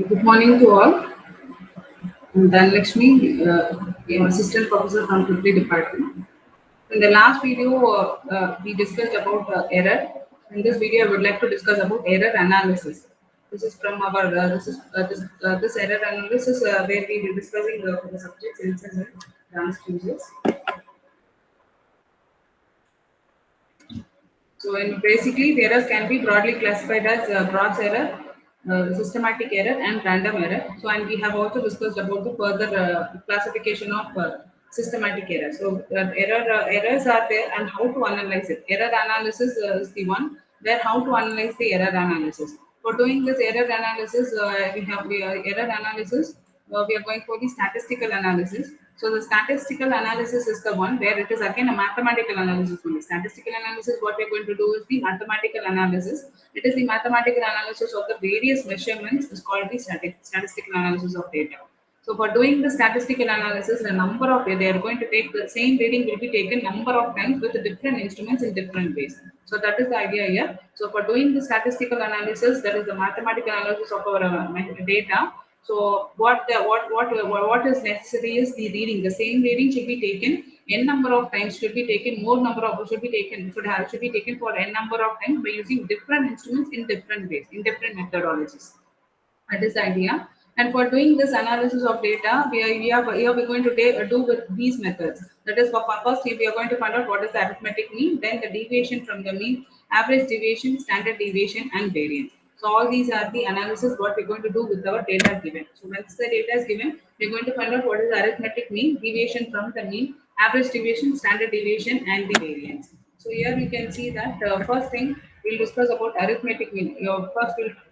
Good morning to all. I'm Dhanlakshmi, I'm Assistant Professor from Triple Department. In the last video, we discussed about error. In this video, I would like to discuss about error analysis. This is from our this error analysis where we will be discussing the subjects instance and transfuses. So, basically, the errors can be broadly classified as Broad's error, systematic error, and random error. So, and we have also discussed about the further classification of systematic error. So, errors are there and how to analyze it. Error analysis is the one where how to analyze the error analysis. For doing this error analysis, error analysis. We are going for the statistical analysis. So the statistical analysis is the one where it is again a mathematical analysis only. Statistical analysis, what we are going to do is the mathematical analysis. It is the mathematical analysis of the various measurements is called the statistical analysis of data. So for doing the statistical analysis, the number of they are going to take the same reading will be taken number of times with different instruments in different ways. So that is the idea here. So for doing the statistical analysis, that is the mathematical analysis of our data. So what is necessary is the reading. The same reading should be taken n number of times. Should be taken more number of should be taken for n number of times by using different instruments in different ways in different methodologies. That is the idea. And for doing this analysis of data, we're going to do with these methods. That is, for first, we are going to find out what is the arithmetic mean, then the deviation from the mean, average deviation, standard deviation, and variance. So all these are the analysis what we're going to do with our data given. So once the data is given, we're going to find out what is the arithmetic mean, deviation from the mean, average deviation, standard deviation, and the variance. So here we can see that first thing we'll discuss about arithmetic mean.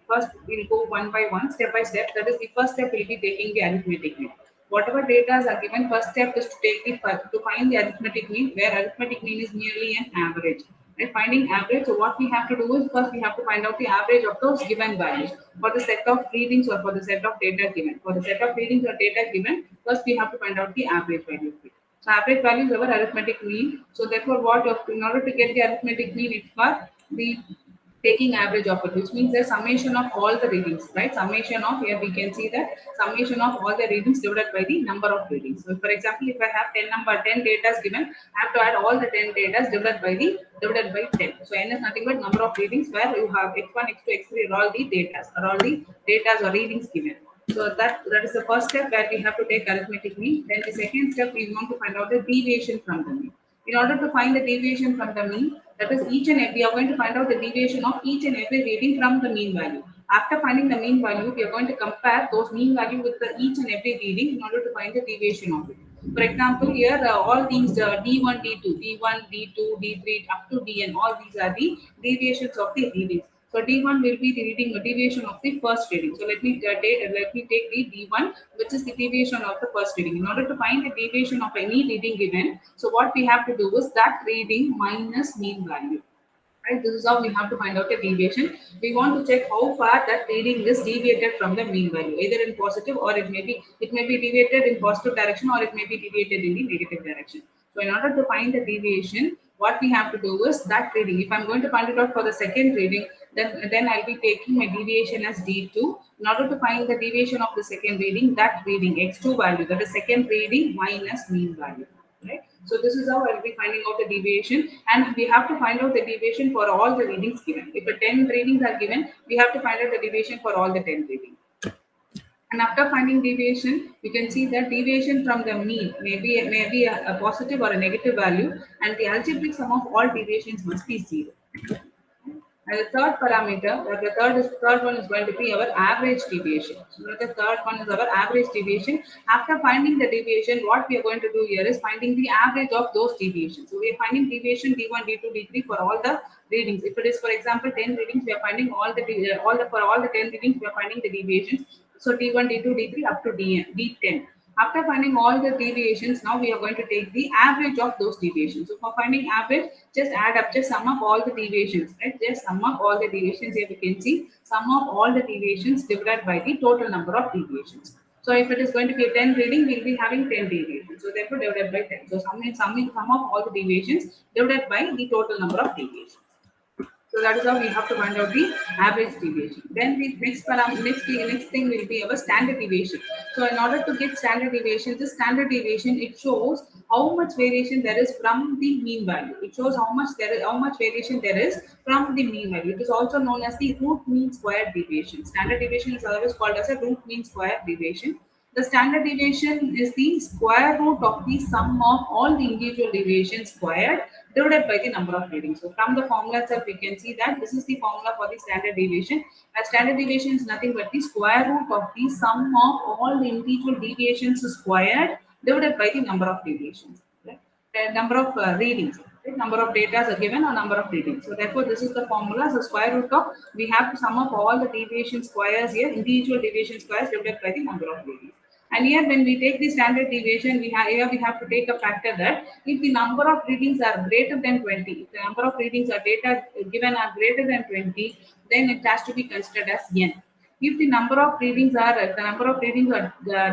First we'll go one by one, step by step. That is the first step we'll be taking the arithmetic mean. Whatever data are given, first step is to take to find the arithmetic mean, where arithmetic mean is merely an average. Right? Finding average. So what we have to do is first we have to find out the average of those given values for the set of readings or for the set of data given. For the set of readings or data given, first we have to find out the average value of it. So average value is our arithmetic mean. So therefore, in order to get the arithmetic mean, it's for the taking average of it, which means the summation of all the readings, right? Summation of, here we can see that summation of all the readings divided by the number of readings. So for example, if I have 10 data is given, I have to add all the 10 data divided by 10. So n is nothing but number of readings where you have x1, x2, x3 are all the data or readings given. So that is the first step where we have to take arithmetic mean. Then the second step we want to find out the deviation from the mean. In order to find the deviation from the mean, that is we are going to find out the deviation of each and every reading from the mean value. After finding the mean value, we are going to compare those mean value with each and every reading in order to find the deviation of it. For example, here all these D1, D2, D1, D2, D3 up to Dn, all these are the deviations of the readings. So D1 will be the reading deviation of the first reading. So let me take the D1, which is the deviation of the first reading. In order to find the deviation of any reading given, so what we have to do is that reading minus mean value. Right, this is how we have to find out the deviation. We want to check how far that reading is deviated from the mean value, either in positive or it may be deviated in positive direction or it may be deviated in the negative direction. So in order to find the deviation, what we have to do is that reading. If I'm going to find it out for the second reading, then I'll be taking my deviation as D2. In order to find the deviation of the second reading, that reading x2 value, that is second reading minus mean value. Right? So this is how I'll be finding out the deviation, and we have to find out the deviation for all the readings given. If the 10 readings are given, we have to find out the deviation for all the 10 readings. And after finding deviation, you can see that deviation from the mean may be a positive or a negative value, and the algebraic sum of all deviations must be 0. And the third parameter, the third one is going to be our average deviation. So the third one is our average deviation. After finding the deviation, what we are going to do here is finding the average of those deviations. So we are finding deviation D1, D2, D3 for all the readings. If it is, for example, 10 readings, we are finding for all the 10 readings, we are finding the deviations. So D1, D2, D3 up to D10. After finding all the deviations, now we are going to take the average of those deviations. So for finding average, just sum up all the deviations, right? Just sum up all the deviations. Here we can see sum of all the deviations divided by the total number of deviations. So if it is going to be a 10 reading, we'll be having 10 deviations. So therefore divided by 10. So sum of all the deviations divided by the total number of deviations. So that is how we have to find out the average deviation. Then the next thing will be our standard deviation. So in order to get standard deviation, this standard deviation, it shows how much variation there is from the mean value. It shows how much variation there is from the mean value. It is also known as the root mean square deviation. Standard deviation is always called as a root mean square deviation. The standard deviation is the square root of the sum of all the individual deviations squared divided by the number of readings. So from the formula itself, we can see that this is the formula for the standard deviation. A standard deviation is nothing but the square root of the sum of all the individual deviations squared divided by the number of deviations. Right? The number of readings. Right? Number of data are given or number of readings. So therefore, this is the formula. So square root of, we have to sum up all the deviation squares here, individual deviation squares divided by the number of readings. And here, when we take the standard deviation, we have to take a factor that if the number of readings are greater than 20, if the number of readings are data given are greater than 20, then it has to be considered as n. If the number of readings are the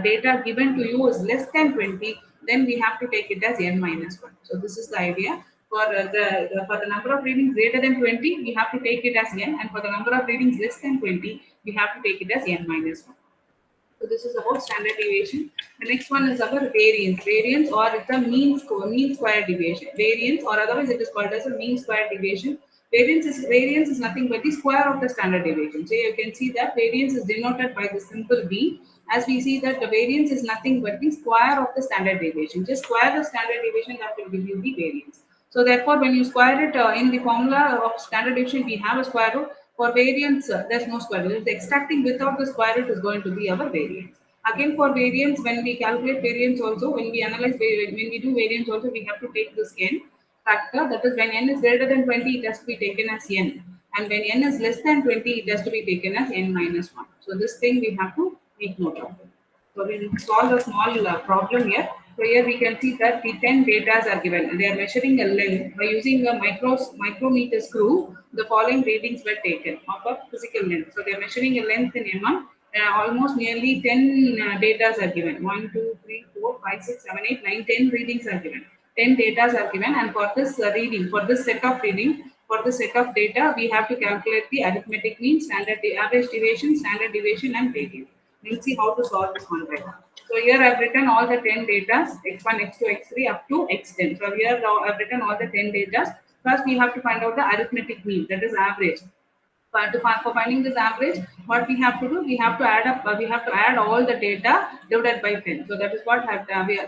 data given to you is less than 20, then we have to take it as n minus 1. So this is the idea. For the number of readings greater than 20, we have to take it as n, and for the number of readings less than 20, we have to take it as n minus 1. So this is about standard deviation. The next one is our variance. Variance, or it's a mean square deviation. Variance, or otherwise it is called as a mean square deviation. Variance is nothing but the square of the standard deviation. So you can see that variance is denoted by the symbol b. As we see that the variance is nothing but the square of the standard deviation. Just square the standard deviation, that will give you the variance. So therefore, when you square it in the formula of standard deviation, we have a square root. For variance, there's no square root. The extracting without the square root is going to be our variance. Again, for variance, when we calculate variance also, when we do variance also, we have to take this n factor. That is, when n is greater than 20, it has to be taken as n. And when n is less than 20, it has to be taken as n minus 1. So this thing we have to make note of. So we'll solve a small problem here. So here we can see that the 10 data are given. They are measuring a length by using a micrometer screw. The following readings were taken of a physical length. So they are measuring a length in mm. Almost nearly 10 data are given. 1, 2, 3, 4, 5, 6, 7, 8, 9, 10 readings are given. 10 data are given, and for this for this set of data, we have to calculate the arithmetic mean, average deviation, and variance. We'll see how to solve this one right now. So here I've written all the 10 data, x1, x2, x3 up to x10. So here now I've written all the 10 data. First we have to find out the arithmetic mean, that is average. For finding this average, what we have to do, we have to add all the data divided by 10. So that is what I've done here.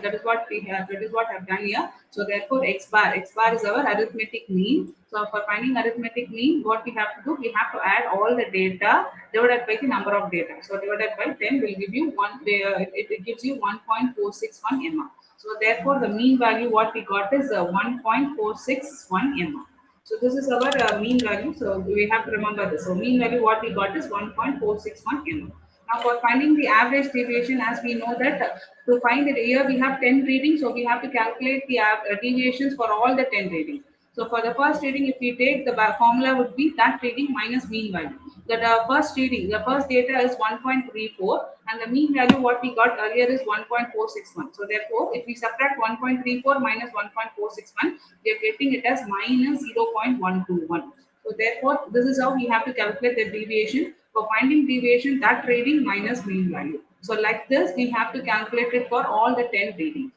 So therefore x bar is our arithmetic mean. So for finding arithmetic mean, what we have to do, we have to add all the data divided by the number of data. So divided by 10 will give you it gives you 1.461 mm. So therefore the mean value what we got is 1.461 mm. So this is our mean value. So we have to remember this. So mean value what we got is 1.461 mm. Now for finding the average deviation, as we know that to find it here we have 10 readings. So we have to calculate the deviations for all the 10 readings. So for the first reading, if we take the formula would be that reading minus mean value. That first reading, the first data is 1.34, and the mean value what we got earlier is 1.461. So therefore, if we subtract 1.34 minus 1.461, we are getting it as minus 0.121. So therefore, this is how we have to calculate the deviation. For finding deviation, that reading minus mean value. So like this, we have to calculate it for all the 10 readings.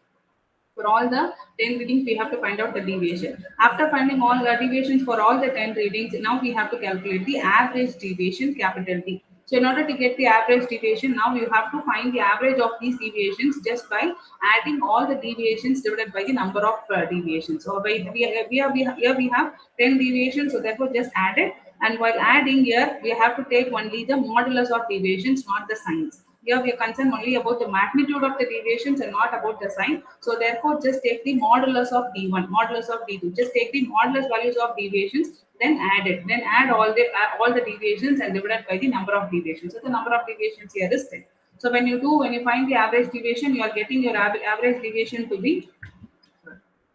For all the 10 readings, we have to find out the deviation. After finding all the deviations for all the 10 readings, now we have to calculate the average deviation, capital D. So in order to get the average deviation, now you have to find the average of these deviations just by adding all the deviations divided by the number of deviations. So here we have 10 deviations, so therefore just add it. And while adding here, we have to take only the modulus of deviations, not the signs. Here we are concerned only about the magnitude of the deviations and not about the sign. So therefore, just take the modulus of D1, modulus of D2. Just take the modulus values of deviations, then add it. Then add all the deviations and divide by the number of deviations. So the number of deviations here is 10. So when you find the average deviation, you are getting your average deviation to be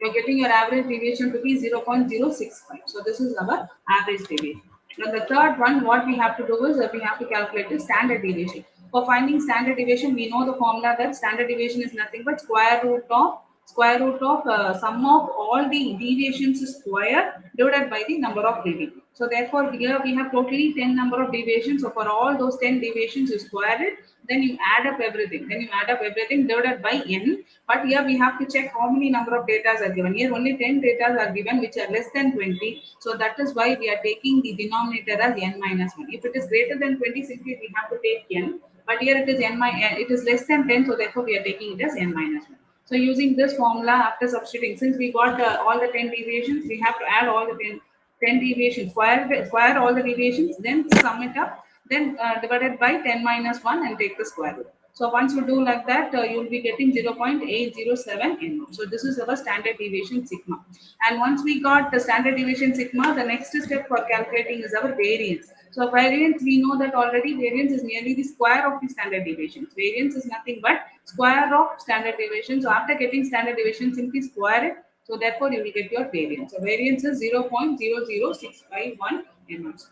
0.065. So this is our average deviation. Now the third one, what we have to do is we have to calculate the standard deviation. For finding standard deviation, we know the formula that standard deviation is nothing but square root of square root of sum of all the deviations square divided by the number of reading. So therefore here we have totally 10 number of deviations. So for all those 10 deviations you square it, then you add up everything. Then you add up everything divided by n. But here we have to check how many number of data are given. Here only 10 data are given which are less than 20. So that is why we are taking the denominator as n minus 1. If it is greater than 20, simply we have to take n. But here it is it is less than 10, so therefore we are taking it as n minus 1. So using this formula, after substituting, since we got all the 10 deviations, we have to add all the 10 deviations, square all the deviations, then sum it up, then divided by 10 minus 1 and take the square root. So once you do like that, you will be getting 0.807 n. So this is our standard deviation sigma. And once we got the standard deviation sigma, the next step for calculating is our variance. So variance, we know that already variance is nearly the square of the standard deviation. Variance is nothing but square of standard deviation. So after getting standard deviation, simply square it. So therefore you will get your variance. So variance is 0.00651 mm.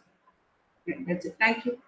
Okay, that's it. Thank you.